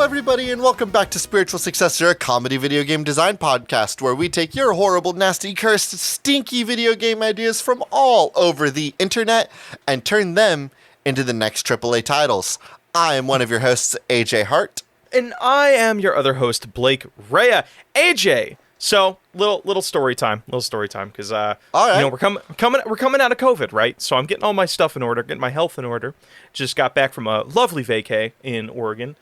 everybody, and welcome back to Spiritual Successor, a comedy video game design podcast, where we take your horrible, nasty, cursed, stinky video game ideas from all over the internet and turn them into the next AAA titles. I am one of your hosts, AJ Hart. And I am your other host, Blake Rea. AJ, so little story time, because all right. you know we're coming out of COVID, right? So I'm getting all my stuff in order, getting my health in order. Just got back from a lovely vacay in Oregon,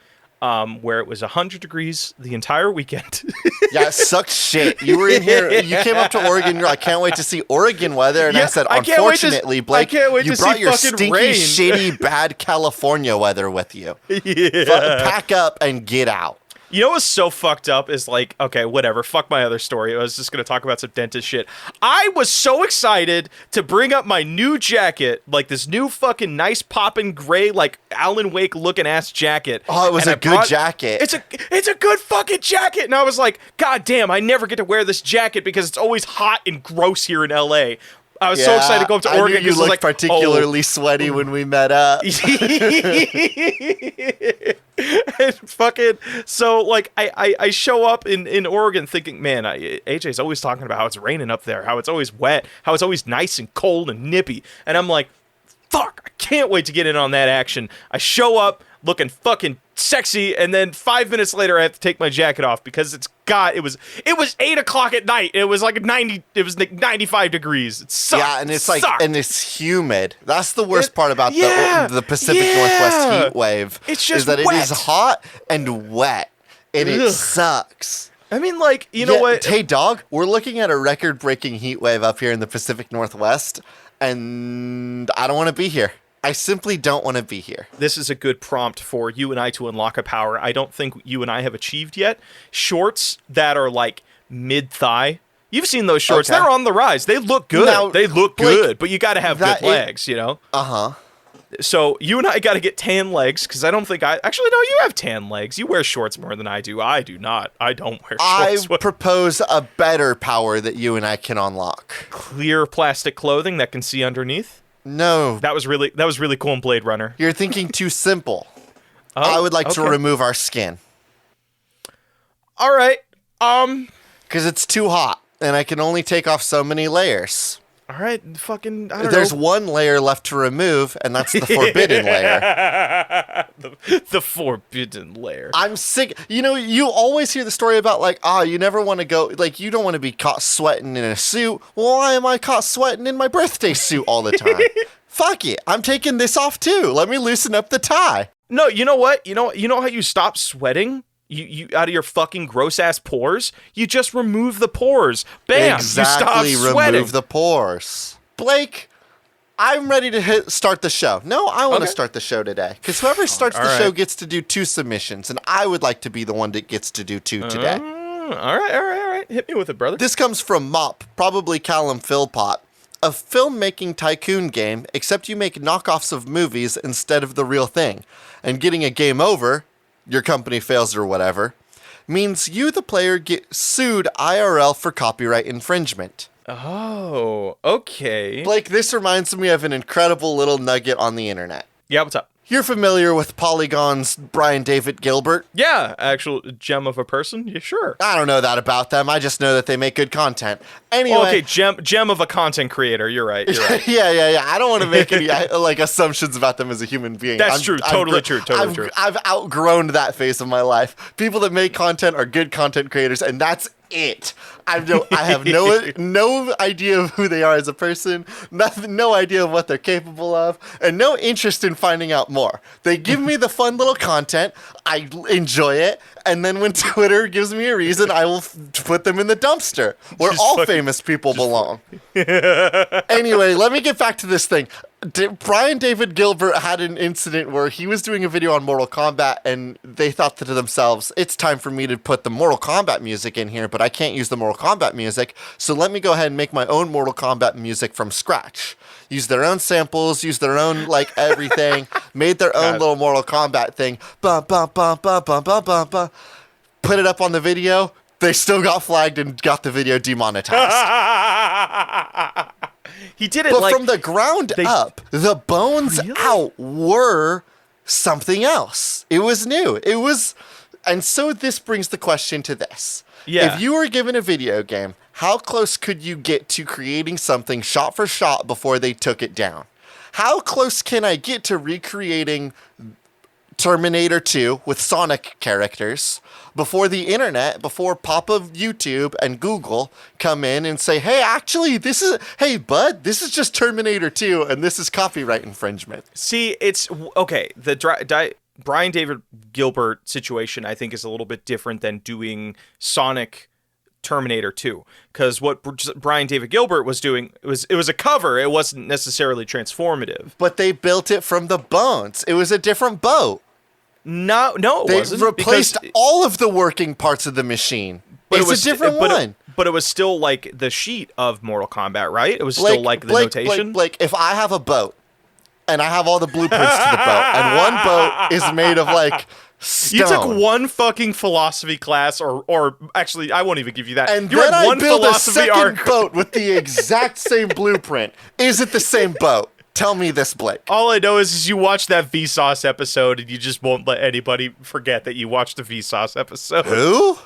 where it was 100 degrees the entire weekend. Yeah, it sucks shit. You were in here, you came up to Oregon, you're like, I can't wait to see Oregon weather, and I said, unfortunately, Blake, you brought your stinky, shitty, bad California weather with you. Yeah. Pack up and get out. You know what's so fucked up is like, okay, whatever, fuck my other story. I was just going to talk about some dentist shit. I was so excited to bring up my new jacket, like this new fucking nice poppin' gray, like Alan Wake looking ass jacket. Oh, it was a good jacket. It's a good fucking jacket. And I was like, God damn, I never get to wear this jacket because it's always hot and gross here in LA. I was so excited to go up to Oregon. I knew you looked particularly sweaty when we met up. And fucking, so like I show up in Oregon thinking, man, AJ's always talking about how it's raining up there, how it's always wet, how it's always nice and cold and nippy. And I'm like, fuck, I can't wait to get in on that action. I show up looking fucking sexy, and then 5 minutes later I have to take my jacket off because it was 8 o'clock at night. It was like 95 degrees. It sucked. Yeah, and it's like, and it's humid. That's the worst part about the Pacific Northwest heat wave. It's just is that wet. It is hot and wet, and it sucks. I mean, like, you know what? Hey, dog, we're looking at a record-breaking heat wave up here in the Pacific Northwest, and I don't want to be here. I simply don't want to be here. This is a good prompt for you and I to unlock a power I don't think you and I have achieved yet. Shorts that are like mid-thigh. You've seen those shorts. Okay. They're on the rise. They look good. Now, they look good, but you got to have good legs, you know? Uh-huh. So you and I got to get tan legs, because I don't think actually, no, you have tan legs. You wear shorts more than I do. I do not. I don't wear shorts. I propose a better power that you and I can unlock. Clear plastic clothing that can see underneath? No. That was really cool in Blade Runner. You're thinking too simple. I would like to remove our skin. All right. Because it's too hot, and I can only take off so many layers. All right, fucking, I don't know. There's one layer left to remove, and that's the forbidden layer. The forbidden layer. I'm sick. You know, you always hear the story about, like, you never want to go, like, you don't want to be caught sweating in a suit. Well, why am I caught sweating in my birthday suit all the time? Fuck it. I'm taking this off, too. Let me loosen up the tie. No, you know what? You know how you stop sweating? You out of your fucking gross ass pores, you just remove the pores. Bam! Exactly, you stop sweating. Remove the pores. Blake, I'm ready to start the show. No, I want to start the show today, because whoever starts the show gets to do 2 submissions, and I would like to be the one that gets to do 2 today. All right. Hit me with it, brother. This comes from Mop, probably Callum Philpott. A filmmaking tycoon game, except you make knockoffs of movies instead of the real thing, and getting a game over, your company fails or whatever, means you, the player, get sued IRL for copyright infringement. Oh, okay. Blake, this reminds me of an incredible little nugget on the internet. Yeah, what's up? You're familiar with Polygon's Brian David Gilbert? Yeah, actual gem of a person? Yeah, sure. I don't know that about them. I just know that they make good content. Anyway. Okay, gem of a content creator. You're right. Yeah. I don't want to make any like assumptions about them as a human being. That's true. Totally true. I've outgrown that phase of my life. People that make content are good content creators, and that's it. I have no idea of who they are as a person, no idea of what they're capable of, and no interest in finding out more. They give me the fun little content, I enjoy it, and then when Twitter gives me a reason, I will put them in the dumpster, where all famous people belong. Anyway, let me get back to this thing. Brian David Gilbert had an incident where he was doing a video on Mortal Kombat, and they thought to themselves, it's time for me to put the Mortal Kombat music in here, but I can't use the Mortal Kombat music, so let me go ahead and make my own Mortal Kombat music from scratch. Use their own samples, use their own, like, everything, made their own little Mortal Kombat thing, put it up on the video, they still got flagged and got the video demonetized. He did it but from the ground up, the bones out were something else. It was new. It was And so this brings the question to this. Yeah. If you were given a video game, how close could you get to creating something shot for shot before they took it down? How close can I get to recreating Terminator 2 with Sonic characters before the internet, before Papa YouTube and Google come in and say, hey, actually, hey, bud, this is just Terminator 2 and this is copyright infringement. See, it's okay. The Brian David Gilbert situation, I think, is a little bit different than doing Sonic Terminator 2, because what Brian David Gilbert was doing, it was a cover. It wasn't necessarily transformative. But they built it from the bones. It was a different boat. No, it wasn't. They replaced all of the working parts of the machine. But it's a different one. But it was still like the sheet of Mortal Kombat, right? It was still like the notation. Blake, if I have a boat and I have all the blueprints to the boat, and one boat is made of like stone. You took one fucking philosophy class, or actually, I won't even give you that. And you then read one I build a philosophy second boat with the exact same blueprint. Is it the same boat? Tell me this, Blake. All I know is you watched that Vsauce episode, and you just won't let anybody forget that you watched the Vsauce episode. Who?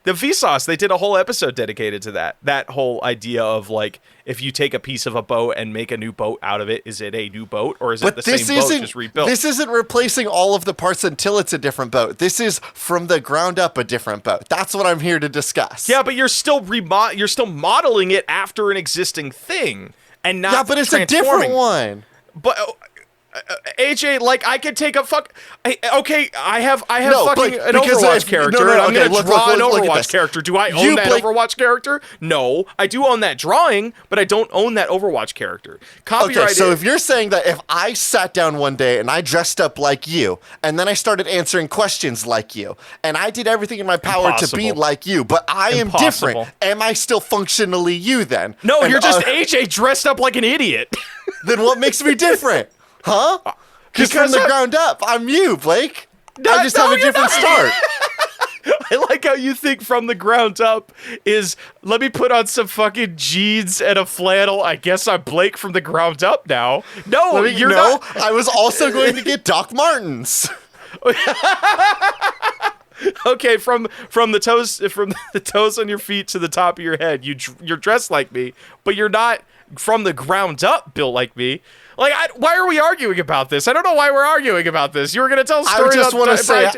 The Vsauce, they did a whole episode dedicated to that. That whole idea of, like, if you take a piece of a boat and make a new boat out of it, is it a new boat, or is it the same boat just rebuilt? This isn't replacing all of the parts until it's a different boat. This is from the ground up a different boat. That's what I'm here to discuss. Yeah, but you're still modeling it after an existing thing, and not yeah, but it's a different one. But AJ, like, I could take a okay, I have no, fucking Blake, an Overwatch character, and I'm gonna draw an Overwatch character. Do I own that Overwatch character? No, I do own that drawing, but I don't own that Overwatch character. Okay, so if you're saying that if I sat down one day and I dressed up like you, and then I started answering questions like you, and I did everything in my power to be like you, but I am different, am I still functionally you then? No, and, you're just AJ dressed up like an idiot. Then what makes me different? Huh? Because from the ground up, I'm you, Blake. I just have a different start. I like how you think from the ground up is, let me put on some fucking jeans and a flannel. I guess I'm Blake from the ground up now. No, you're not. I was also going to get Doc Martens. Okay, from the toes on your feet to the top of your head, you're dressed like me, but you're not from the ground up built like me. Like, why are we arguing about this? I don't know why we're arguing about this. You were gonna tell a story. I just want to say,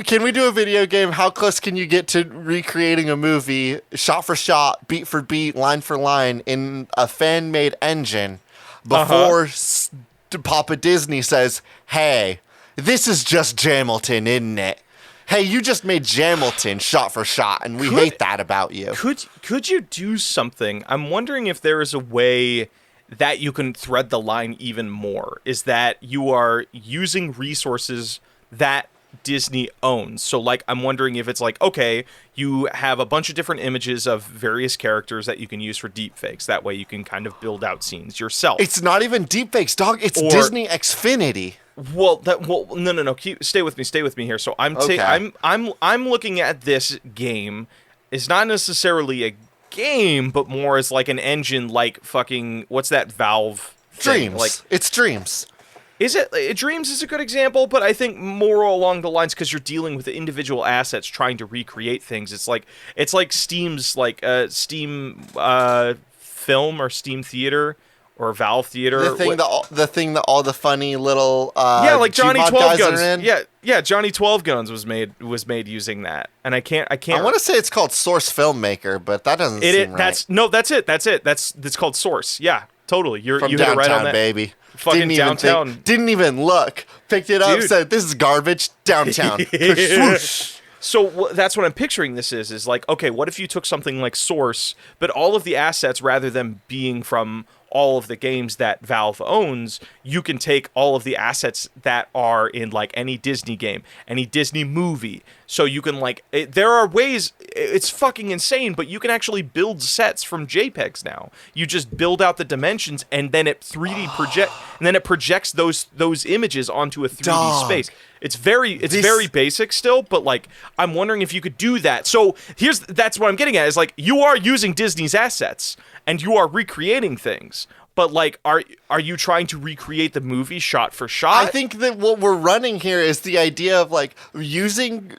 can we do a video game? How close can you get to recreating a movie, shot for shot, beat for beat, line for line, in a fan-made engine before Papa Disney says, "Hey, this is just Jamilton, isn't it? Hey, you just made Jamilton shot for shot, and we hate that about you." Could you do something? I'm wondering if there is a way that you can thread the line even more, is that you are using resources that Disney owns. So, like, I'm wondering if it's like, okay, you have a bunch of different images of various characters that you can use for deepfakes. That way you can kind of build out scenes yourself. It's not even deepfakes, dog. It's Disney Xfinity. No. Stay with me here. So I'm looking at this game. It's not necessarily a game, but more as like an engine, like fucking, what's that Valve thing? Dreams. Like, it's Dreams. Is it? Dreams is a good example, but I think more along the lines, because you're dealing with the individual assets trying to recreate things. It's like Steam's Steam Film or Steam Theater or Valve Theater. The thing that all the funny little like Johnny Gmod 12 guys Guns. are in. Yeah, Johnny 12 Guns was made using that, and I can't. I want to say it's called Source Filmmaker, but that doesn't seem right. That's it. It's called Source. Yeah, totally. You hit downtown, it right on that, baby. Fucking downtown. Didn't even look. Picked it up. Said, "This is garbage." Downtown. Swoosh. So that's what I'm picturing this is like, okay, what if you took something like Source, but all of the assets, rather than being from all of the games that Valve owns, you can take all of the assets that are in like any Disney game, any Disney movie. So you can there are ways, it's fucking insane, but you can actually build sets from JPEGs now. You just build out the dimensions and then it 3D projects those images onto a 3D space. It's very basic still, but like, I'm wondering if you could do that. So that's what I'm getting at, is like, you are using Disney's assets and you are recreating things, but like, are you trying to recreate the movie shot for shot? I think that what we're running here is the idea of like using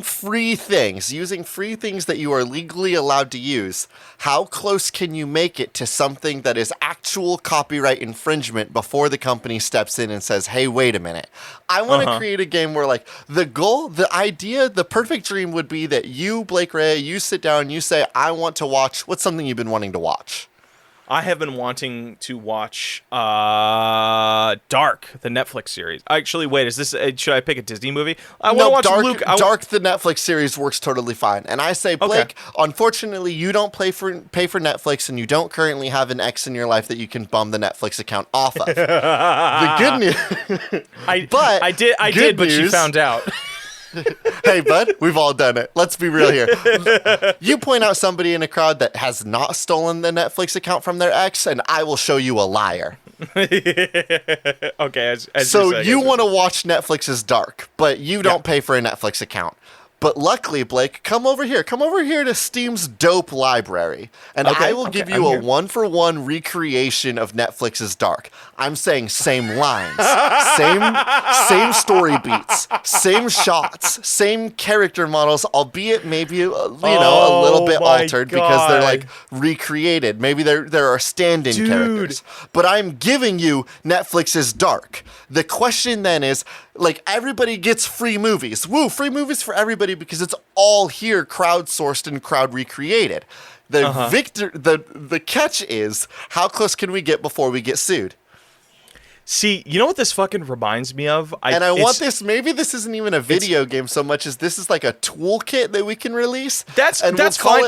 free things that you are legally allowed to use. How close can you make it to something that is actual copyright infringement before the company steps in and says, "Hey, wait a minute. I want to create a game where like the goal, the idea, the perfect dream would be that you, Blake Ray, you sit down, you say, I want to watch what's something you've been wanting to watch." I have been wanting to watch Dark, the Netflix series. Actually, wait, is this? Should I pick a Disney movie? I want to watch Dark, Luke. Dark, the Netflix series works totally fine. And I say, Blake, unfortunately, you don't pay for Netflix, and you don't currently have an ex in your life that you can bum the Netflix account off of. The good news, I did, but she found out. Hey, bud, we've all done it. Let's be real here. You point out somebody in a crowd that has not stolen the Netflix account from their ex, and I will show you a liar. Okay. So you want to watch Netflix's Dark, but you don't pay for a Netflix account. But luckily, Blake, come over here to Steam's dope library, and I will give you a one-for-one recreation of Netflix's Dark. I'm saying same lines, same story beats, same shots, same character models, albeit maybe a little bit altered because they're like recreated. Maybe there are stand-in characters. But I'm giving you Netflix's Dark. The question then is, like, everybody gets free movies. Woo, free movies for everybody because it's all here crowdsourced and crowd recreated. The catch is, how close can we get before we get sued? See, you know what this fucking reminds me of? Maybe this isn't even a video game so much as this is like a toolkit that we can release. That's fine.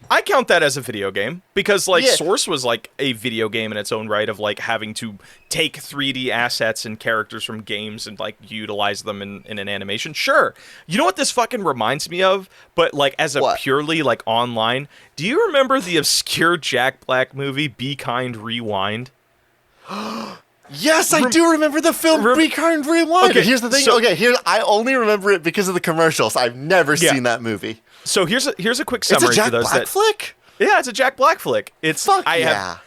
I count that as a video game because Source was like a video game in its own right of like having to take 3D assets and characters from games and like utilize them in an animation. Sure. You know what this fucking reminds me of? But like as a purely like online, do you remember the obscure Jack Black movie Be Kind Rewind? Yes, I do remember the film Be Kind Rewind. Okay, here's the thing. I only remember it because of the commercials. I've never seen that movie. So here's a quick summary for those that. It's a Jack Black flick? Yeah, it's a Jack Black flick. That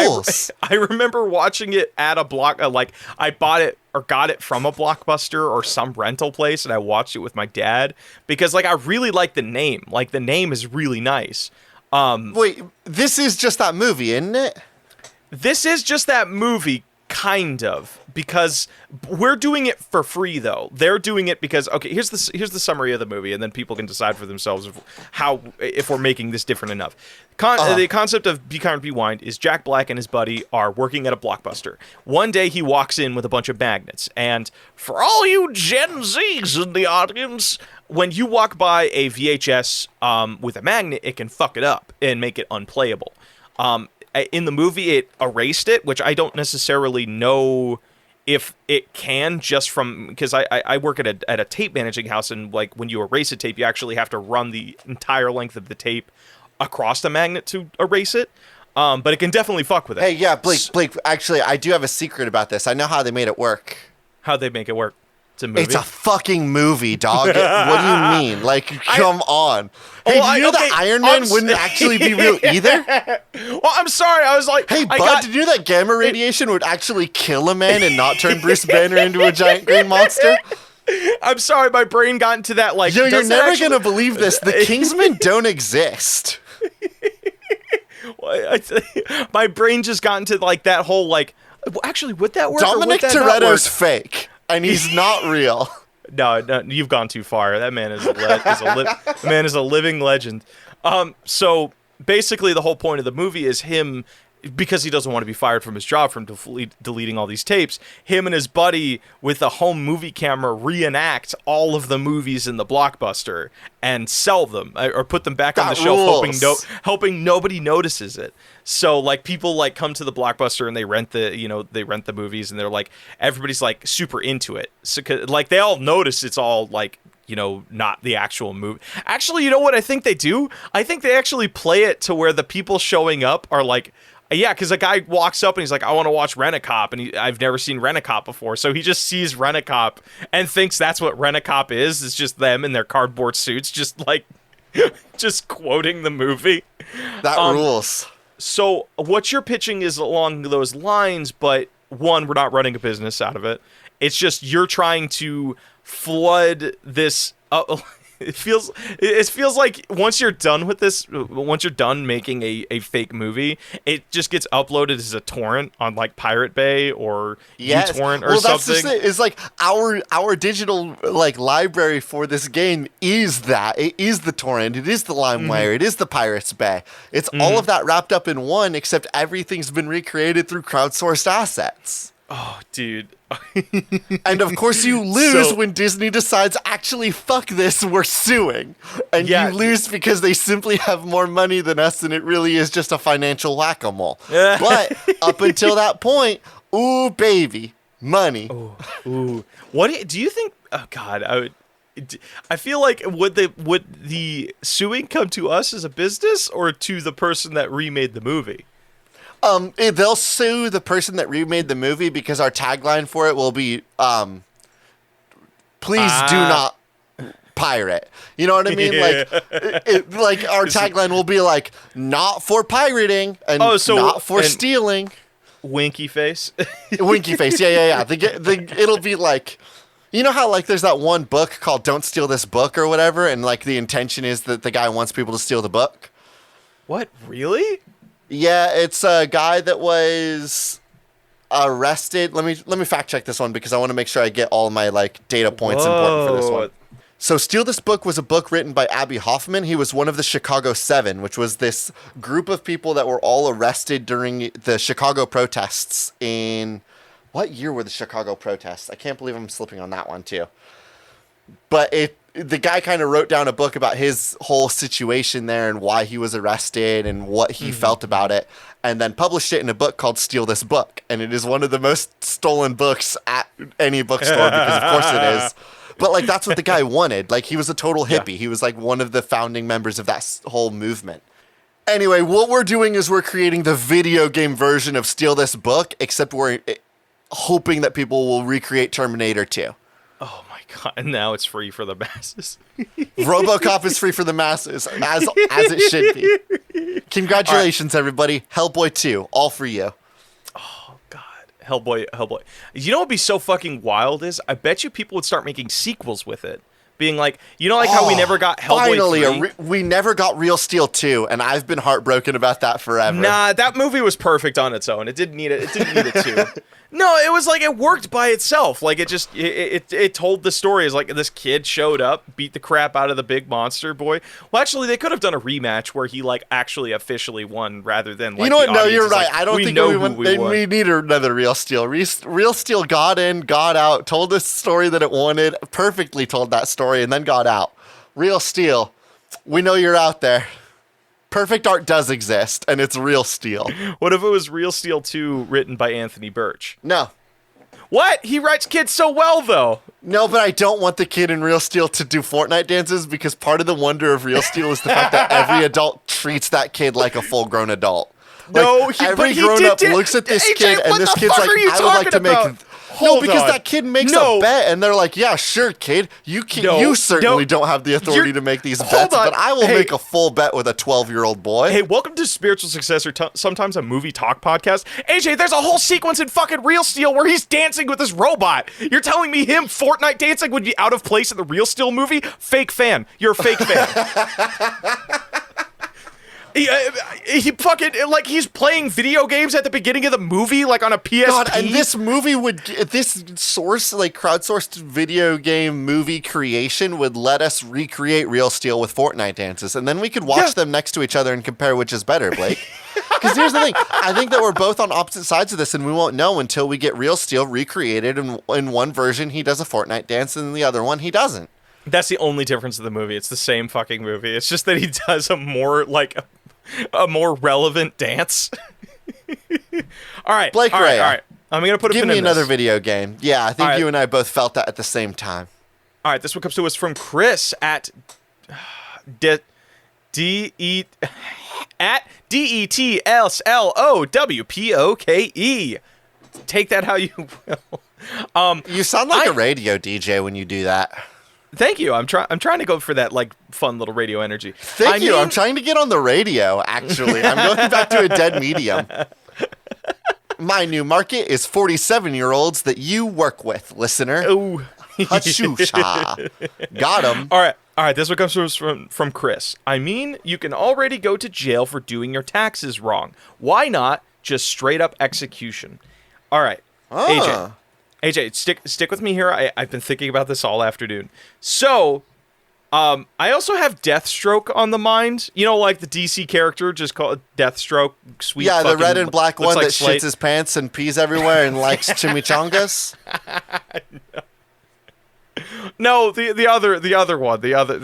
rules. I remember watching it at a block. I bought it or got it from a Blockbuster or some rental place, and I watched it with my dad because I really like the name. Like the name is really nice. Wait, this is just that movie, isn't it? This is just that movie. Kind of, because we're doing it for free though. They're doing it because here's the summary of the movie, and then people can decide for themselves if we're making this different enough. The concept of Be Kind Rewind is Jack Black and his buddy are working at a Blockbuster. One day he walks in with a bunch of magnets, and for all you Gen Zs in the audience, when you walk by a VHS with a magnet, it can fuck it up and make it unplayable. In the movie, it erased it, which I don't necessarily know if it can just from... Because I work at a tape managing house, and like when you erase a tape, you actually have to run the entire length of the tape across the magnet to erase it. But it can definitely fuck with it. Hey, yeah, Blake, actually, I do have a secret about this. I know how they made it work. How'd they make it work? It's a movie? It's a fucking movie, dog. What do you mean? Like, come on. Hey, do you know that Iron Man wouldn't actually be real either? Well, I'm sorry. I was like... Hey, bud, did you know that gamma radiation would actually kill a man and not turn Bruce Banner into a giant green monster? I'm sorry. My brain got into that, like... Yo, you're never going to believe this. The Kingsmen don't exist. My brain just got into, like, that whole, like... Actually, would that work? Dominic Toretto's fake. And he's not real. No, you've gone too far. That man is a living legend. So basically, the whole point of the movie is him, because he doesn't want to be fired from his job from deleting all these tapes. Him and his buddy with a home movie camera reenact all of the movies in the Blockbuster and sell them or put them back on the shelf, hoping nobody notices it. So like people like come to the Blockbuster and they rent the movies, and they're like, everybody's like super into it. So like they all notice it's all like, not the actual movie. Actually, you know what I think they do? I think they actually play it to where the people showing up are like, yeah, because a guy walks up and he's like, I want to watch Rent-A-Cop, and I've never seen Rent-A-Cop before, so he just sees Rent-A-Cop and thinks that's what Rent-A-Cop is. It's just them in their cardboard suits, just like, just quoting the movie. That rules. So what you're pitching is along those lines, but one, we're not running a business out of it. It's just you're trying to flood this. It feels like once you're done with this, once you're done making a fake movie, it just gets uploaded as a torrent on like Pirate Bay or uTorrent or something. That's just it. It's like our digital like library for this game is that. It is the torrent. It is the LimeWire. It is the Pirates Bay. It's all of that wrapped up in one, except everything's been recreated through crowdsourced assets. Oh, dude. And of course you lose when Disney decides, actually, fuck this, we're suing. And you lose because they simply have more money than us and it really is just a financial whack-a-mole. But up until that point, ooh, baby, money. Ooh. What do you think? Oh, God, I feel like would the suing come to us as a business or to the person that remade the movie? They'll sue the person that remade the movie because our tagline for it will be, please do not pirate. You know what I mean? Yeah. Like our tagline will be like, not for pirating and not for stealing. Winky face. Winky face. Yeah. It'll be like, you know how like there's that one book called Don't Steal This Book or whatever, and like the intention is that the guy wants people to steal the book. What? Really? Yeah, it's a guy that was arrested. Let me fact check this one because I want to make sure I get all my like data points important for this one. So Steal This Book was a book written by Abby Hoffman. He was one of the Chicago Seven, which was this group of people that were all arrested during the Chicago protests in... What year were the Chicago protests? I can't believe I'm slipping on that one too. But the guy kind of wrote down a book about his whole situation there and why he was arrested and what he felt about it, and then published it in a book called Steal This Book. And it is one of the most stolen books at any bookstore because of course it is. But like that's what the guy wanted. Like he was a total hippie. He was like one of the founding members of that whole movement. Anyway, what we're doing is we're creating the video game version of Steal This Book, except we're hoping that people will recreate Terminator 2. Oh my God, and now it's free for the masses. RoboCop is free for the masses, as it should be. Congratulations, everybody. Hellboy 2, all for you. Oh, God. Hellboy. You know what would be so fucking wild is? I bet you people would start making sequels with it. Being like, you know, like how we never got Hellboy 3? We never got Real Steel 2, and I've been heartbroken about that forever. Nah, that movie was perfect on its own. It didn't need it. It didn't need it too. No, it was like it worked by itself. Like it just it told the story. It's like this kid showed up, beat the crap out of the big monster boy. Well, actually, they could have done a rematch where he like actually officially won rather than like. You know what? No, you're right. Like, I don't think we need another Real Steel. Real Steel got in, got out, told the story that it wanted, perfectly told that story, and then got out. Real Steel, we know you're out there. Perfect art does exist, and it's Real Steel. What if it was Real Steel 2 written by Anthony Birch? No. What? He writes kids so well, though. No, but I don't want the kid in Real Steel to do Fortnite dances because part of the wonder of Real Steel is the fact that every adult treats that kid like a full-grown adult. Like, every grown-up looks at this kid, and this kid's like, I would like to make... No, because that kid makes a bet, and they're like, yeah, sure, kid. You certainly don't have the authority to make these bets, but I will make a full bet with a 12-year-old boy. Hey, welcome to Spiritual Successor, sometimes a movie talk podcast. AJ, there's a whole sequence in fucking Real Steel where he's dancing with this robot. You're telling me him Fortnite dancing would be out of place in the Real Steel movie? Fake fan. You're a fake fan. He fucking, like, he's playing video games at the beginning of the movie, like, on a PSP. God, and this movie this source, like, crowdsourced video game movie creation would let us recreate Real Steel with Fortnite dances, and then we could watch them next to each other and compare which is better, Blake. Because here's the thing, I think that we're both on opposite sides of this, and we won't know until we get Real Steel recreated, and in one version he does a Fortnite dance, and in the other one he doesn't. That's the only difference of the movie. It's the same fucking movie. It's just that he does a more, like... a more relevant dance. All right, Blake all Ray. right. I'm gonna put a Give pin me in another this. video game. Yeah, I think you and I both felt that at the same time. All right, this one comes to us from Chris at DETSLOWPOKE. Take that how you will. You sound like a radio DJ when you do that. Thank you. I'm trying to go for that like fun little radio energy. Thank you. I'm trying to get on the radio, actually. I'm going back to a dead medium. My new market is 47-year-olds that you work with, listener. Ooh. Hachusha. Got him. All right. This one comes from Chris. I mean, you can already go to jail for doing your taxes wrong. Why not just straight up execution? All right, AJ, stick with me here. I've been thinking about this all afternoon. So, I also have Deathstroke on the mind. You know, like the DC character, just called Deathstroke. Sweet. Yeah, the red and black one like that shits his pants and pees everywhere and likes chimichangas. No, the other one, the one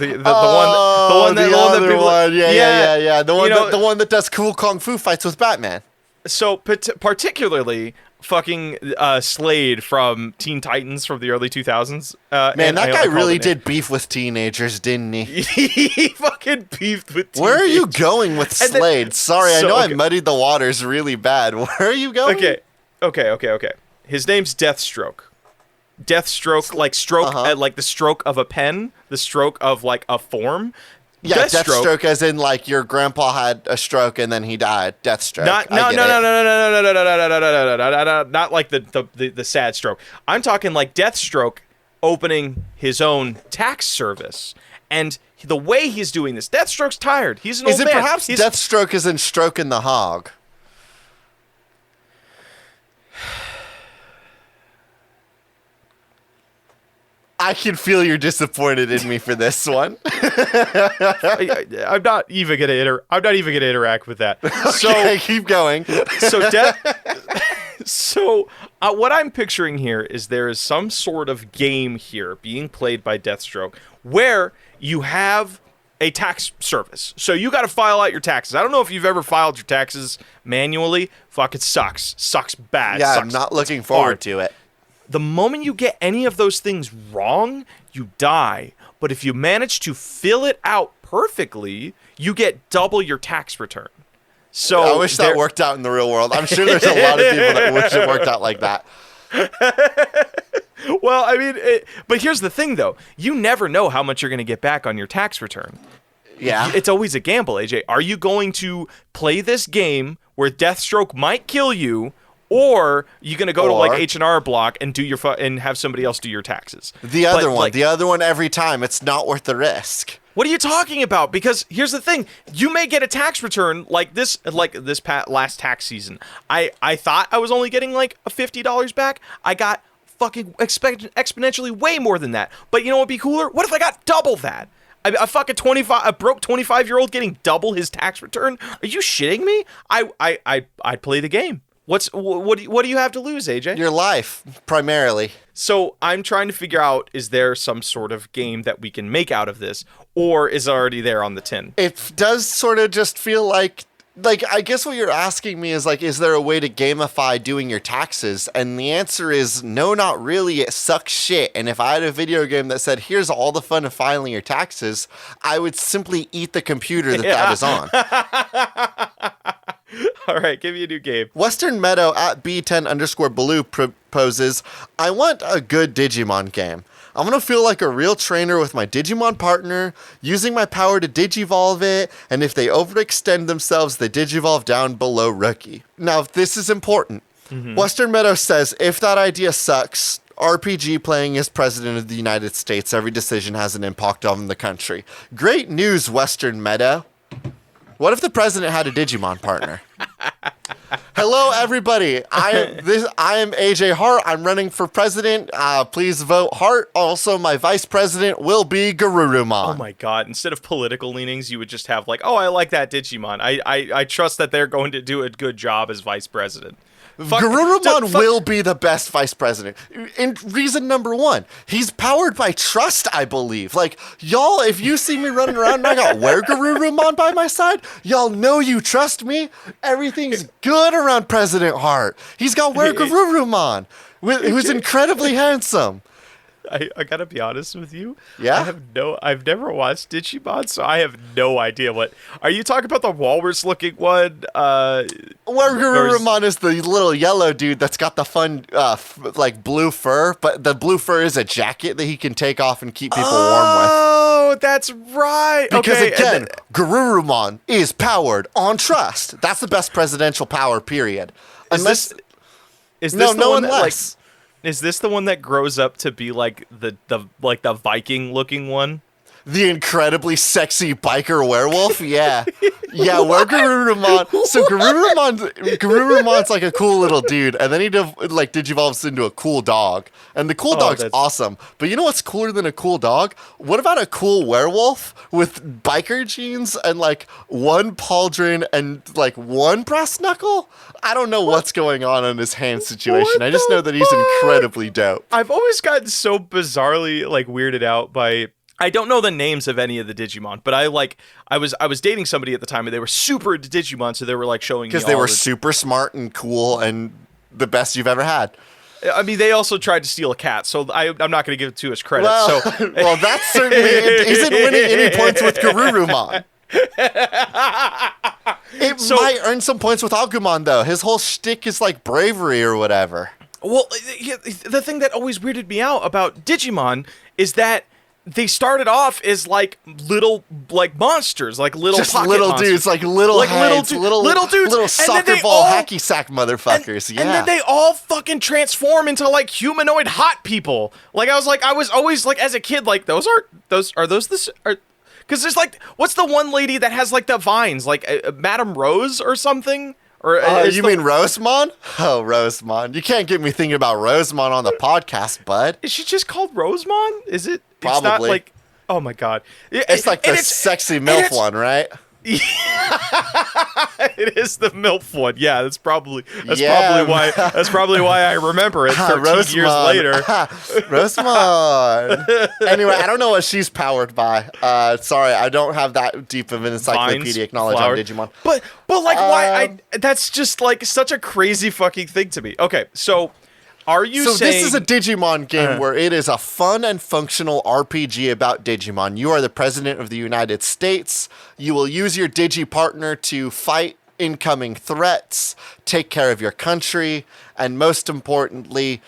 that people, yeah, the one that does cool kung fu fights with Batman. So particularly fucking Slade from Teen Titans from the early 2000s. Man, that guy really did beef with teenagers, didn't he? He fucking beefed with teenagers. Where are you going with Slade? Sorry, I know I muddied the waters really bad. Where are you going? Okay. His name's Deathstroke. Deathstroke, like stroke, like the stroke of a pen, the stroke of like a form. Yeah, Deathstroke as in like your grandpa had a stroke and then he died. Deathstroke. No, not like the sad stroke. I'm talking like Deathstroke opening his own tax service. And the way he's doing this, Deathstroke's tired. He's an old man. Is it perhaps Deathstroke is in stroking the hog? I can feel you're disappointed in me for this one. I'm not even gonna interact with that. Okay, keep going. So what I'm picturing here is there is some sort of game here being played by Deathstroke where you have a tax service. So you got to file out your taxes. I don't know if you've ever filed your taxes manually. Fuck, it sucks. Sucks bad. Yeah, sucks. I'm not looking forward to it. The moment you get any of those things wrong, you die. But if you manage to fill it out perfectly, you get double your tax return. So I wish that worked out in the real world. I'm sure there's a lot of people that wish it worked out like that. Well, I mean, but here's the thing, though. You never know how much you're going to get back on your tax return. Yeah. It's always a gamble, AJ. Are you going to play this game where Deathstroke might kill you, or you going to go to like H&R Block and do and have somebody else do your taxes? The other one every time. It's not worth the risk. What are you talking about? Because here's the thing: you may get a tax return like this last tax season. I thought I was only getting like a $50 back. I got fucking exponentially way more than that. But you know what'd be cooler? What if I got double that? A fucking a broke 25-year-old getting double his tax return? Are you shitting me? I'd play the game. What do you have to lose, AJ? Your life, primarily. So I'm trying to figure out, is there some sort of game that we can make out of this, or is it already there on the tin? It does sort of just feel like I guess what you're asking me is like, is there a way to gamify doing your taxes? And the answer is no, not really. It sucks shit. And if I had a video game that said, here's all the fun of filing your taxes, I would simply eat the computer that is on. All right, give me a new game. Western Meadow at B10_Blue proposes, I want a good Digimon game. I want to feel like a real trainer with my Digimon partner, using my power to Digivolve it, and if they overextend themselves, they Digivolve down below Rookie. Now, this is important. Mm-hmm. Western Meadow says, if that idea sucks, RPG playing as President of the United States, every decision has an impact on the country. Great news, Western Meadow. What if the president had a Digimon partner? Hello, everybody. I am AJ Hart. I'm running for president. Please vote Hart. Also, my vice president will be Garurumon. Oh my god. Instead of political leanings, you would just have like, oh, I like that Digimon. I trust that they're going to do a good job as vice president. Garurumon will be the best vice president. And reason number one, he's powered by trust, I believe. Like, y'all, if you see me running around and I got Garurumon by my side, y'all know you trust me. Everything's good around President Hart. He's got Garurumon, who's incredibly handsome. I gotta be honest with you. Yeah? I've never watched Digimon, so I have no idea what. Are you talking about the walrus-looking one? Where Garurumon is the little yellow dude that's got the fun, like blue fur, but the blue fur is a jacket that he can take off and keep people warm with. Oh, that's right. Because okay, again, Garurumon is powered on trust. That's the best presidential power, period. Is this the one that, like, is this the one that grows up to be like the Viking looking one? The incredibly sexy biker werewolf? Yeah. Yeah, where Garurumon... So Garurumon's like a cool little dude, and then he digivolves into a cool dog. And the cool dog's awesome. But you know what's cooler than a cool dog? What about a cool werewolf with biker jeans and like one pauldron and like one brass knuckle? I don't know what's going on in his hand situation. I just know that he's incredibly dope. I've always gotten so bizarrely like weirded out by... I don't know the names of any of the Digimon, but I was dating somebody at the time and they were super into Digimon, so they were like showing me because they were super smart and cool and the best you've ever had. I mean, they also tried to steal a cat, so I'm not going to give it too much credit. Well, so well, that certainly isn't winning any points with Garurumon. It might earn some points with Agumon though. His whole shtick is like bravery or whatever. Well, the thing that always weirded me out about Digimon is that they started off as like little like monsters, like little just pocket little monsters. dudes, like little heads, little dudes, little soccer ball hacky sack motherfuckers. And then they all fucking transform into like humanoid hot people. Like I was always like as a kid like those because there's like what's the one lady that has like the vines like Madame Rose or something. Or you mean Rosemon? Oh, Rosemon. You can't get me thinking about Rosemon on the podcast, bud. Is she just called Rosemon? Is it? Probably. It's not like, oh my god. It's like the sexy MILF one, right? It is the MILF one. Yeah, that's probably why I remember it 13 years later. Rosemon. Anyway, I don't know what she's powered by. Sorry, I don't have that deep of an encyclopedic knowledge on Digimon. But like why that's just like such a crazy fucking thing to me. Okay, so are you saying... this is a Digimon game where it is a fun and functional RPG about Digimon. You are the president of the United States. You will use your Digi-partner to fight incoming threats, take care of your country, and most importantly,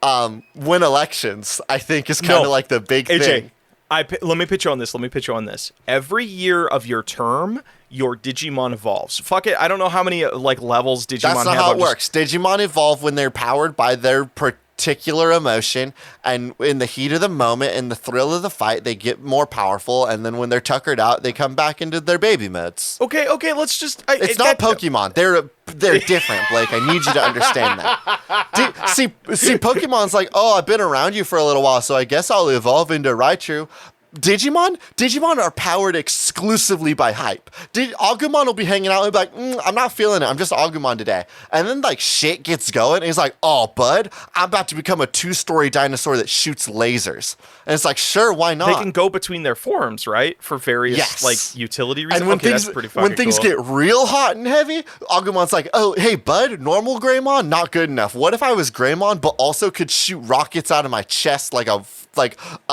win elections, I think is kind of like the big thing. Let me pitch you on this. Every year of your term, your Digimon evolves. Fuck it, I don't know how many like levels Digimon have. That's not how it works. Digimon evolve when they're powered by their particular emotion, and in the heat of the moment, in the thrill of the fight, they get more powerful, and then when they're tuckered out, they come back into their baby modes. Okay, let's just... It's not Pokemon. They're different, Blake. I need you to understand that. See, Pokemon's like, oh, I've been around you for a little while, so I guess I'll evolve into Raichu. Digimon are powered exclusively by hype. Agumon will be hanging out and be like, I'm not feeling it. I'm just Agumon today. And then like shit gets going and he's like, oh, bud, I'm about to become a 2-story dinosaur that shoots lasers. And it's like, sure, why not? They can go between their forms, right? For various like utility reasons. And when things get real hot and heavy, Agumon's like, oh, hey, bud, normal Greymon, not good enough. What if I was Greymon but also could shoot rockets out of my chest like a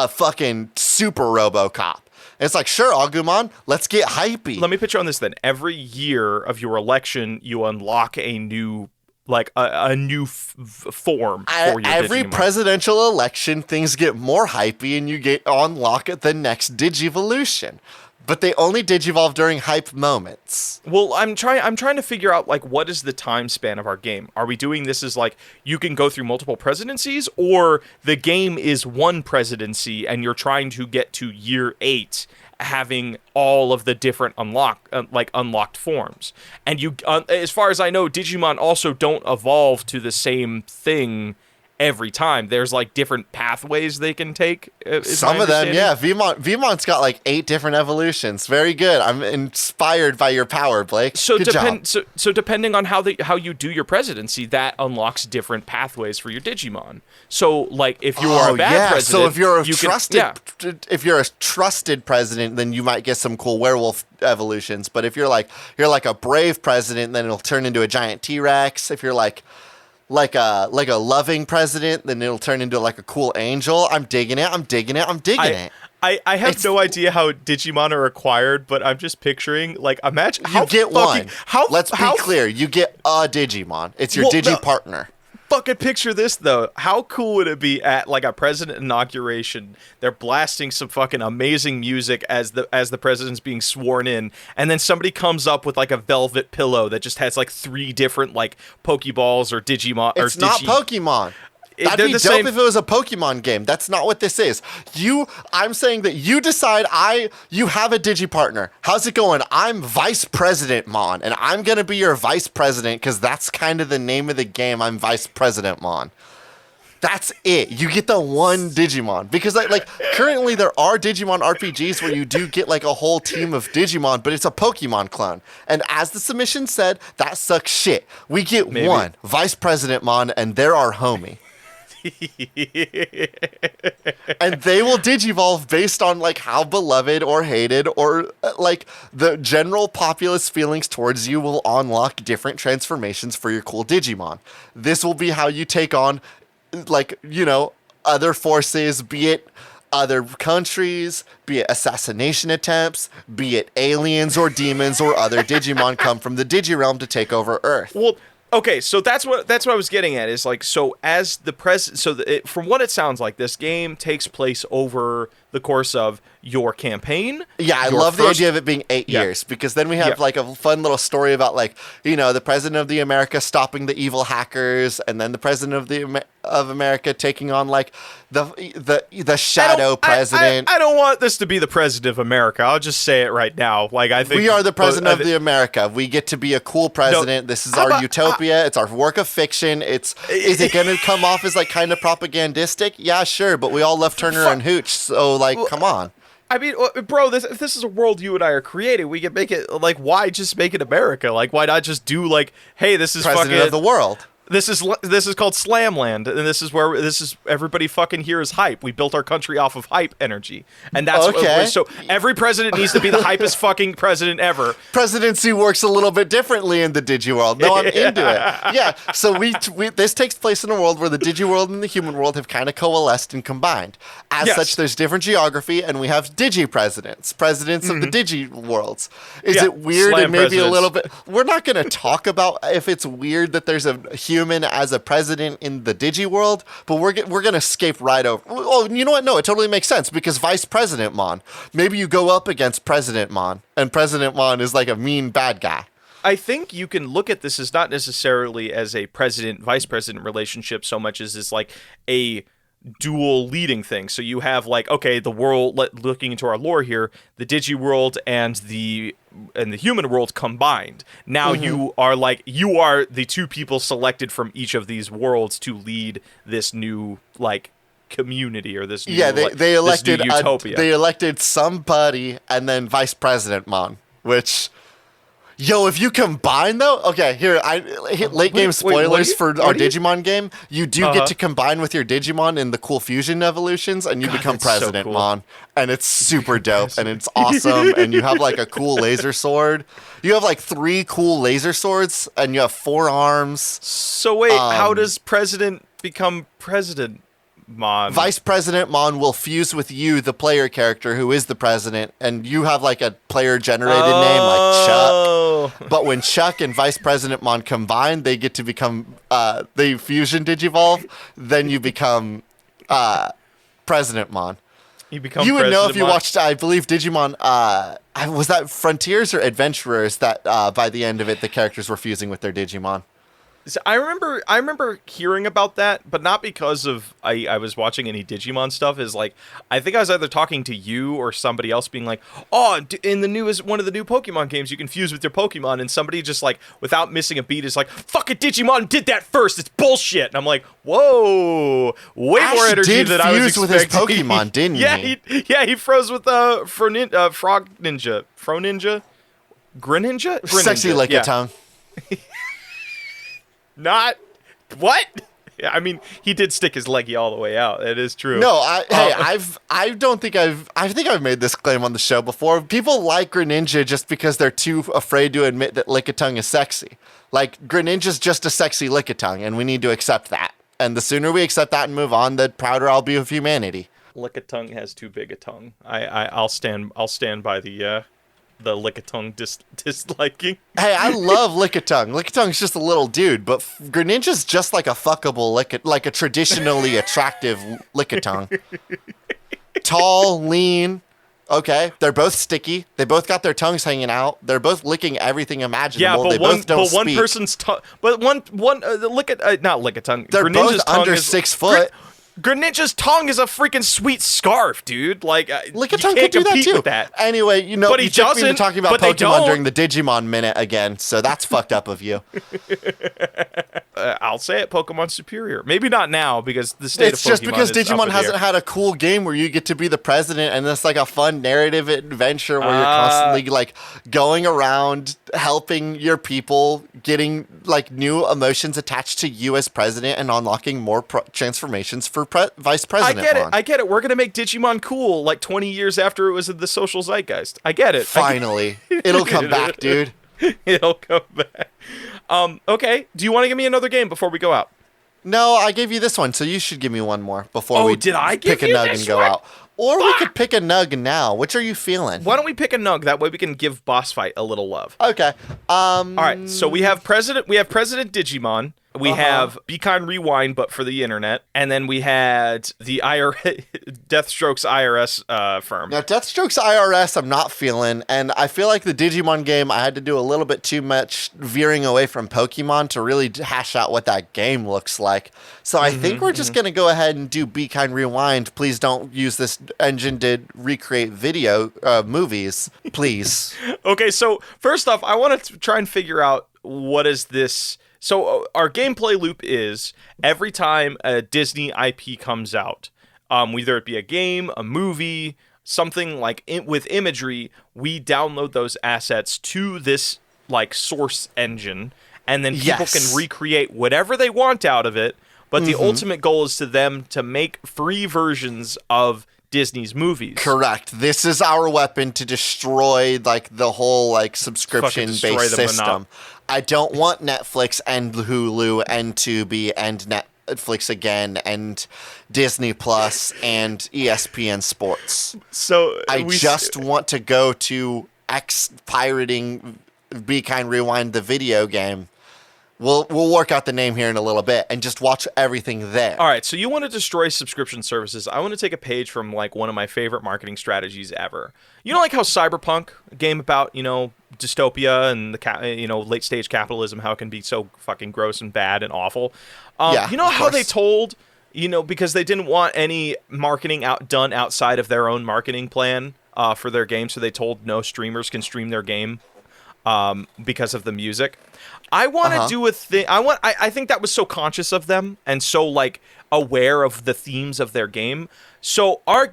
fucking super RoboCop? And it's like, sure, Agumon, let's get hypey. Let me pitch you on this then. Every year of your election, you unlock a new, like a new form for your every Digimon. Presidential election, things get more hypey, and you get unlock at the next Digivolution. But they only digivolve during hype moments. Well, I'm trying to figure out like what is the time span of our game. Are we doing this as like you can go through multiple presidencies, or the game is one presidency and you're trying to get to year 8 having all of the different unlocked forms. And you as far as I know, Digimon also don't evolve to the same thing every time. There's like different pathways they can take. Some of them, yeah. Vmon's got like 8 different evolutions. Very good. I'm inspired by your power, Blake. So good job. So depending on how you do your presidency, that unlocks different pathways for your Digimon. So like if you are a bad president, so if you're a trusted president, then you might get some cool werewolf evolutions. But if you're like a brave president, then it'll turn into a giant T-Rex. If you're like like a loving president, then it'll turn into like a cool angel. I'm digging it. I'm digging it. I'm digging it. I have no idea how Digimon are acquired, but I'm just picturing, like, imagine You get one. Let's be clear. You get a Digimon. It's your Digi-partner. Fucking picture this, though. How cool would it be at, like, a president inauguration? They're blasting some fucking amazing music as the president's being sworn in, and then somebody comes up with, like, a velvet pillow that just has, like, 3 different, like, Pokeballs or Digimon. It's not Pokemon. That'd be dope if it was a Pokemon game. That's not what this is. I'm saying that you decide you have a Digi-partner. How's it going? I'm Vice President Mon, and I'm going to be your Vice President because that's kind of the name of the game. I'm Vice President Mon. That's it. You get the one Digimon. Because, like currently there are Digimon RPGs where you do get, like, a whole team of Digimon, but it's a Pokemon clone. And as the submission said, that sucks shit. We get one Vice President Mon, and they're our homie. And they will digivolve based on, like, how beloved or hated or, like, the general populace feelings towards you will unlock different transformations for your cool Digimon. This will be how you take on, like, you know, other forces, be it other countries, be it assassination attempts, be it aliens or demons or other Digimon come from the Digirealm to take over Earth. Well, okay, so that's what I was getting at, is like, so as the from what it sounds like, this game takes place over the course of your campaign. Yeah, I love the idea of it being 8 years, because then we have like a fun little story about, like, you know, the president of the America stopping the evil hackers, and then the president of America taking on, like, the shadow president. I don't want this to be the president of America. I'll just say it right now. Like, I think we are the president of the America. We get to be a cool president. This is our utopia. It's our work of fiction. Is it going to come off as, like, kind of propagandistic? Yeah, sure, but we all love Turner and Hooch, so, like, come on. I mean, bro, if this is a world you and I are creating, we can make it, like, why just make it America? Like, why not just do, like, hey, this is president of the world. This is called Slamland, and this is everybody fucking here is hype. We built our country off of hype energy, and that's so every president needs to be the hypest fucking president ever. Presidency works a little bit differently in the Digi world. No, I'm into it. Yeah, so this takes place in a world where the Digi world and the human world have kind of coalesced and combined. As such, there's different geography, and we have Digi presidents of the Digi worlds. Is it weird and maybe a little bit? We're not going to talk about if it's weird that there's a human as a president in the Digi world, but we're gonna escape right over. Oh, you know what? No, it totally makes sense, because Vice President Mon. Maybe you go up against President Mon, and President Mon is like a mean bad guy. I think you can look at this as not necessarily as a president-vice president relationship so much as it's like a dual leading thing. So you have, like, okay, the world, looking into our lore here, the Digi world and the human world combined. Now you are the two people selected from each of these worlds to lead this new, like, community or this new, they elected this new utopia. They elected somebody, and then Vice President Mon, which, yo, if you combine, though, okay, here, I hit late game spoilers for our Digimon game. You do get to combine with your Digimon in the cool fusion evolutions, and you become President Mon, and it's super dope, and it's awesome, and you have, like, a cool laser sword. You have, like, 3 cool laser swords, and you have 4 arms. So wait, how does President become President Mon? Vice President Mon will fuse with you, the player character, who is the president, and you have, like, a player-generated name, like Chuck. But when Chuck and Vice President Mon combine, they get to become, they fusion digivolve, then you become President Mon. You become You would President know if you Mon. watched, I believe, Digimon, was that Frontiers or Adventurers that, by the end of it, the characters were fusing with their Digimon? So I remember hearing about that, but not because of I was watching any Digimon stuff. Is like, I think I was either talking to you or somebody else being like, oh, in one of the new Pokemon games, you can fuse with your Pokemon, and somebody just, like, without missing a beat, is like, fuck it, Digimon did that first. It's bullshit. And I'm like, whoa, way Ash more energy did than I was fuse with expecting. his Pokemon, didn't he? He froze with Frog Ninja, Fro Ninja, Grin Ninja, Sexy like a tongue. Not what? Yeah, I mean, he did stick his leggy all the way out. That is true. No, I don't think I think I've made this claim on the show before. People like Greninja just because they're too afraid to admit that Lickitung is sexy. Like, Greninja's just a sexy Lickitung, and we need to accept that. And the sooner we accept that and move on, the prouder I'll be of humanity. Lickitung has too big a tongue. I'll stand by the Lickitung disliking. Hey, I love Lickitung. Lickitung's just a little dude, but Greninja's just like a fuckable like a traditionally attractive Lickitung. Tall, lean. Okay, they're both sticky. They both got their tongues hanging out. They're both licking everything imaginable. Yeah, they both don't speak. one person's tongue. But not Lickitung. They're Greninja's both under 6 foot. Greninja's tongue is a freaking sweet scarf, dude. Like, Lickitung could do that too. That. Anyway, but you took me into talking about Pokemon during the Digimon minute again, so that's fucked up of you. I'll say it, Pokemon's superior. Maybe not now, because the state of Pokemon It's just because is Digimon hasn't had a cool game where you get to be the president and it's like a fun narrative adventure where you're constantly like going around helping your people, getting like new emotions attached to you as president and unlocking more transformations for vice president. I get it. We're going to make Digimon cool like 20 years after it was in the social zeitgeist. I get it. Finally. It'll come back, dude. It'll come back. Okay. Do you want to give me another game before we go out? No, I gave you this one, so you should give me one more before we did I pick give a you nug this and go one? out. Or we could pick a nug now. Which are you feeling? Why don't we pick a nug? That way we can give Boss Fight a little love. Okay. All right. So we have President Digimon. We have Be Kind Rewind, but for the internet. And then we had the Deathstroke's IRS firm. Now, Deathstroke's IRS, I'm not feeling. And I feel like the Digimon game, I had to do a little bit too much veering away from Pokemon to really hash out what that game looks like. So I think we're just going to go ahead and do Be Kind Rewind. Please don't use this engine to recreate video movies, please. Okay, so first off, I want to try and figure out what is this. So our gameplay loop is every time a Disney IP comes out, whether it be a game, a movie, something like with imagery, we download those assets to this like source engine, and then people can recreate whatever they want out of it. But the ultimate goal is to them to make free versions of Disney's movies. Correct. This is our weapon to destroy like the whole like subscription-based system. I don't want Netflix and Hulu and Tubi and Netflix again and Disney Plus and ESPN Sports. So I just want to go to pirating Be Kind Rewind the video game. We'll work out the name here in a little bit and just watch everything there. All right, so you want to destroy subscription services. I want to take a page from like one of my favorite marketing strategies ever. You know, like how Cyberpunk, a game about, dystopia and the late stage capitalism, how it can be so fucking gross and bad and awful. You know how they told, because they didn't want any marketing done outside of their own marketing plan for their game, so they told no streamers can stream their game because of the music. I want to do a thing. I think that was so conscious of them and so like aware of the themes of their game. So our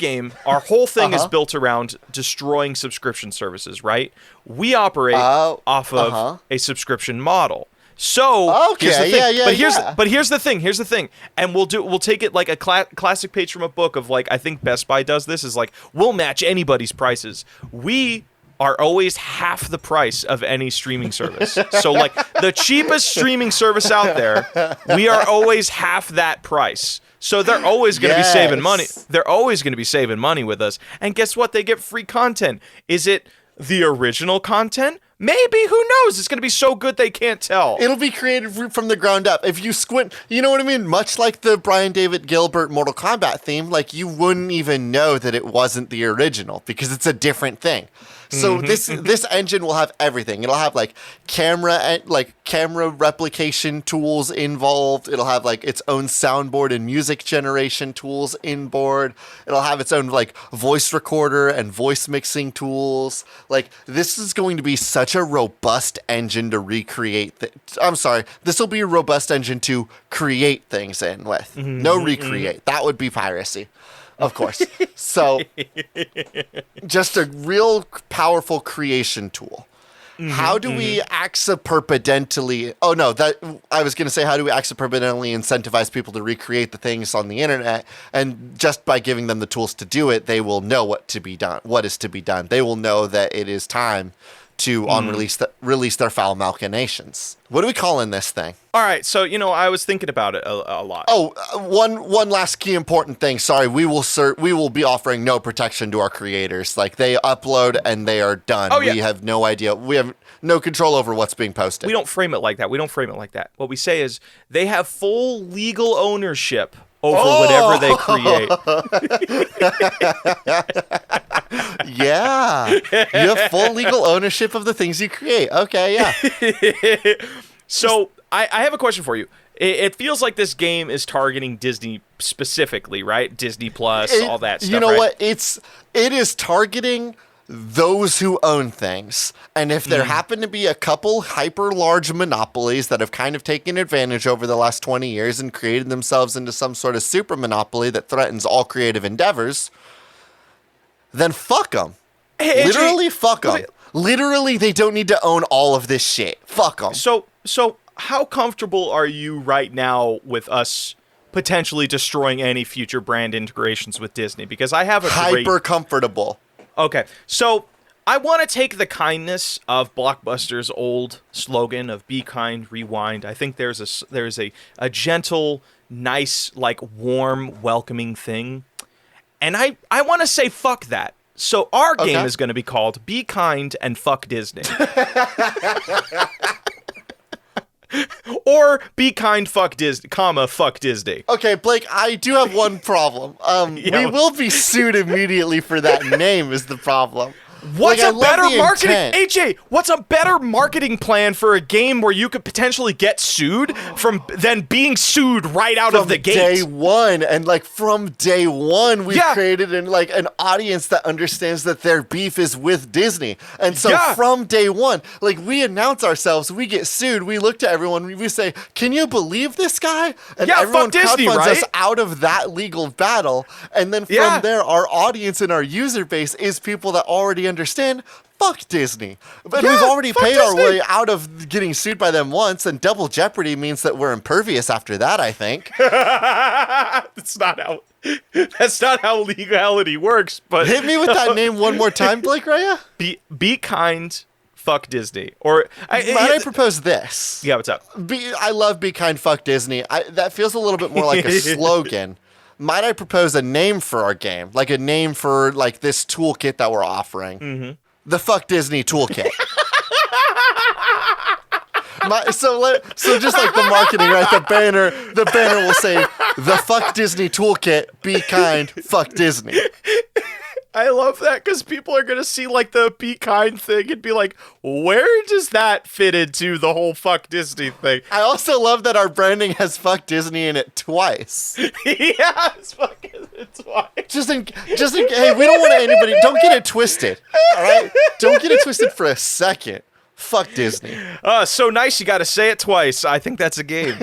whole thing is built around destroying subscription services, right? We operate off of a subscription model. So here's the thing. But here's the thing. And we'll take it like a classic page from a book of like, I think Best Buy does this, is like, we'll match anybody's prices. We are always half the price of any streaming service. So like the cheapest streaming service out there, we are always half that price. So they're always going to be saving money. They're always going to be saving money with us. And guess what? They get free content. Is it the original content? Maybe. Who knows? It's going to be so good they can't tell. It'll be created from the ground up. If you squint, you know what I mean? Much like the Brian David Gilbert Mortal Kombat theme, like you wouldn't even know that it wasn't the original because it's a different thing. So this engine will have everything. It'll have like camera replication tools involved. It'll have like its own soundboard and music generation tools inboard. It'll have its own like voice recorder and voice mixing tools. Like this is going to be such a robust engine to recreate. This will be a robust engine to create things in with. No recreate. That would be piracy. Of course. So, just a real powerful creation tool. how do we acciperpidentally? Oh no, that I was going to say, how do we acciperpidentally incentivize people to recreate the things on the internet? And just by giving them the tools to do it, they will know what to be done. What is to be done? They will know that it is time to release their foul machinations. What are we calling this thing? All right, so I was thinking about it a lot. Oh, one last key important thing. Sorry, we will be offering no protection to our creators. Like, they upload and they are done. Oh, yeah. We have no idea. We have no control over what's being posted. We don't frame it like that. What we say is they have full legal ownership over whatever they create. Yeah. You have full legal ownership of the things you create. Okay, yeah. So I have a question for you. It feels like this game is targeting Disney specifically, right? Disney Plus, all that stuff. You know right? what? It is targeting those who own things. And if there happen to be a couple hyper large monopolies that have kind of taken advantage over the last 20 years and created themselves into some sort of super monopoly that threatens all creative endeavors, then fuck them. Hey, Literally, fuck them. Literally, they don't need to own all of this shit. Fuck them. So how comfortable are you right now with us potentially destroying any future brand integrations with Disney? Because I have a hyper comfortable. Okay, so I want to take the kindness of Blockbuster's old slogan of "Be kind, rewind." I think there's a gentle, nice, like warm, welcoming thing, and I want to say fuck that. So our game is going to be called "Be Kind and Fuck Disney." Or be kind, fuck Disney, fuck Disney. Okay, Blake, I do have one problem. We will be sued immediately for that name is the problem. What's like, a better marketing AJ? What's a better marketing plan for a game where you could potentially get sued than being sued right out of the gate? Day one, and like from day one, we've created an audience that understands that their beef is with Disney, and so from day one, like we announce ourselves, we get sued, we look to everyone, we say, "Can you believe this guy?" And everyone crowdfunds us out of that legal battle, and then from there, our audience and our user base is people that already understand fuck Disney. But we've already paid our way out of getting sued by them once, and double jeopardy means that we're impervious after that, I think. That's not how legality works, but hit me with that name one more time, Blake Raya. Be kind, fuck Disney. Or might I propose this? Yeah, what's up? I love Be Kind, Fuck Disney. That feels a little bit more like a slogan. Might I propose a name for our game? Like a name for like this toolkit that we're offering. The Fuck Disney Toolkit. So just like the marketing, right? The banner will say, "The Fuck Disney Toolkit, be kind, fuck Disney." I love that because people are going to see like the be kind thing and be like, where does that fit into the whole fuck Disney thing? I also love that our branding has fuck Disney in it twice. Yeah, it's fucking twice. Just in hey, we don't want anybody, don't get it twisted. All right? Don't get it twisted for a second. Fuck Disney. So nice you got to say it twice. I think that's a game.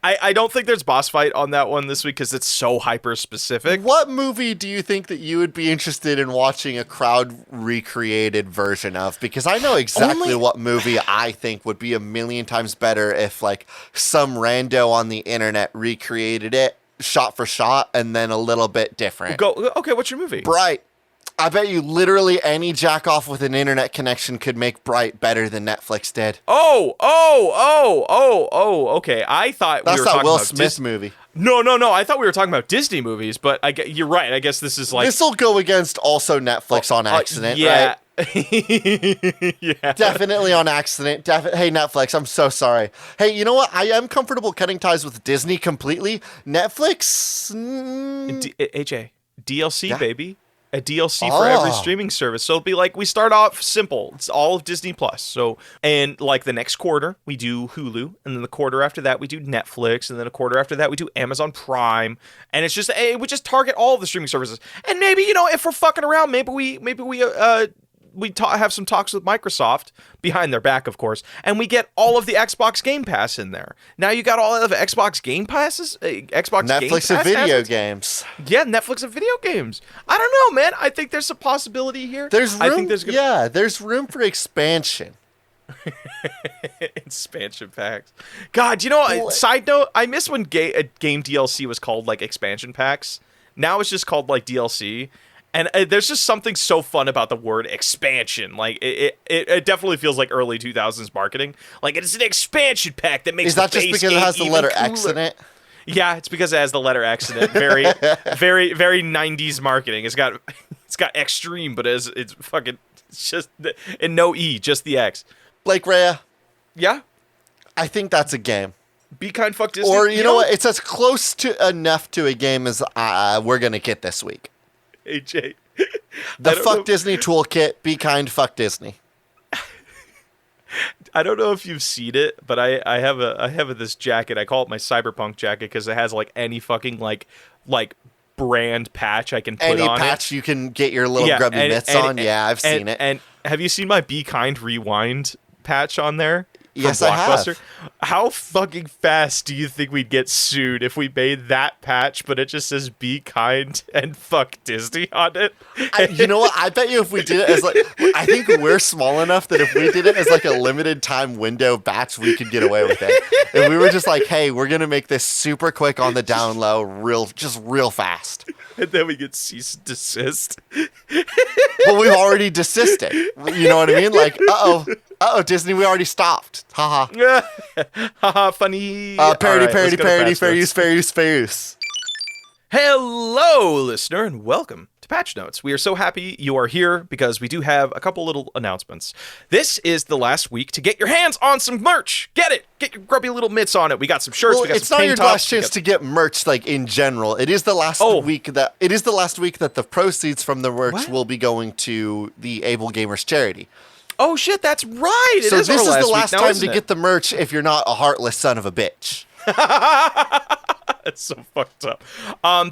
I don't think there's boss fight on that one this week because it's so hyper specific. What movie do you think that you would be interested in watching a crowd recreated version of? Because I know exactly what movie I think would be a million times better if like some rando on the internet recreated it shot for shot and then a little bit different. Okay, what's your movie? Bright. I bet you literally any jack off with an internet connection could make Bright better than Netflix did. Oh, okay. I thought we were talking about Will Smith movie. No. I thought we were talking about Disney movies, but you're right. I guess this is like... This will go against also Netflix on accident, right? Yeah. Definitely on accident. Hey, Netflix, I'm so sorry. Hey, you know what? I am comfortable cutting ties with Disney completely. Netflix... AJ, DLC, baby. A DLC for every streaming service. So it'll be like, we start off simple. It's all of Disney Plus. So, and like the next quarter, we do Hulu. And then the quarter after that, we do Netflix. And then a quarter after that, we do Amazon Prime. And it's just, we just target all of the streaming services. And maybe, if we're fucking around, maybe we have some talks with Microsoft behind their back, of course, and we get all of the Xbox Game Pass in there. Now you got all of the Xbox Game Passes, Xbox Game Netflix Pass of video assets? games. Yeah, Netflix of video games. I don't know, man. I think there's a possibility here. There's room. I think there's room for expansion. Expansion packs. God, side note, I miss when game DLC was called like expansion packs. Now it's just called like DLC. And there's just something so fun about the word expansion. Like it definitely feels like early 2000s marketing. Like it's an expansion pack that makes. Is that just because it has the letter X in it? Yeah, it's because it has the letter X in it. Very, very, very 90s marketing. It's got extreme, but it's just and no E, just the X. Blake Rhea. Yeah, I think that's a game. Be kind, fuck Disney. Or you know what? It's as close to enough to a game as we're gonna get this week. AJ. The fuck Disney toolkit. Be kind, fuck Disney. I don't know if you've seen it, but I have this jacket. I call it my cyberpunk jacket because it has like any fucking like brand patch I can put on it. Any patch you can get your little grubby mitts on. Yeah, I've seen it. And have you seen my Be Kind Rewind patch on there? Yes, I have. How fucking fast do you think we'd get sued if we made that patch, but it just says "Be kind" and "fuck Disney" on it? You know what? I bet you if we did it as like, I think we're small enough that if we did it as like a limited time window batch, we could get away with it. If we were just like, hey, we're gonna make this super quick on the down low, real fast. And then we get cease and desist. But we've already desisted. You know what I mean? Like, uh-oh, Disney, we already stopped. Haha. Haha, funny. Parody, Right, fair use. Hello, listener, and welcome to Patch Notes. We are so happy you are here because we do have a couple little announcements. This is the last week to get your hands on some merch. Get it. Get your grubby little mitts on it. We got some shirts. Well, we got it's some not tank your tops, last chance to get merch, like in general. It is the last week that the proceeds from the merch will be going to the Able Gamers charity. Oh shit, that's right. So this is the last time to get the merch if you're not a heartless son of a bitch. That's so fucked up.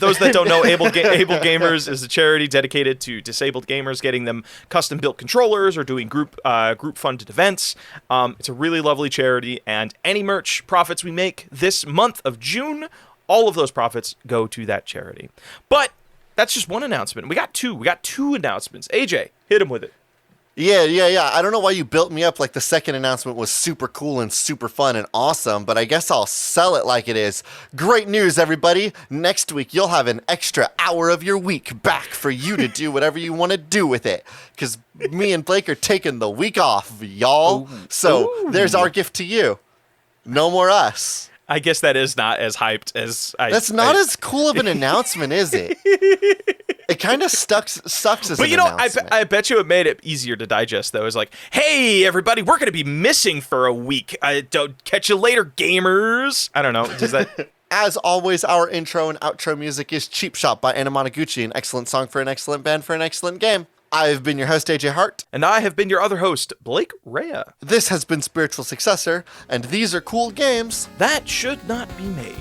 Those that don't know, Able Gamers is a charity dedicated to disabled gamers, getting them custom-built controllers or doing group-funded events. It's a really lovely charity, and any merch profits we make this month of June, all of those profits go to that charity. But that's just one announcement. We got two. We got two announcements. AJ, hit him with it. Yeah. I don't know why you built me up like the second announcement was super cool and super fun and awesome, but I guess I'll sell it like it is. Great news, everybody. Next week, you'll have an extra hour of your week back for you to do whatever you want to do with it. Because me and Blake are taking the week off, y'all. So there's our gift to you. No more us. I guess that is not as hyped as That's not as cool of an announcement, is it? It kind of sucks as an announcement. I bet you it made it easier to digest, though. It's like, hey, everybody, we're going to be missing for a week. Don't catch you later, gamers. I don't know. Does that... As always, our intro and outro music is Cheap Shot by Anamanaguchi, an excellent song for an excellent band for an excellent game. I've been your host, AJ Hart. And I have been your other host, Blake Rhea. This has been Spiritual Successor, and these are cool games that should not be made.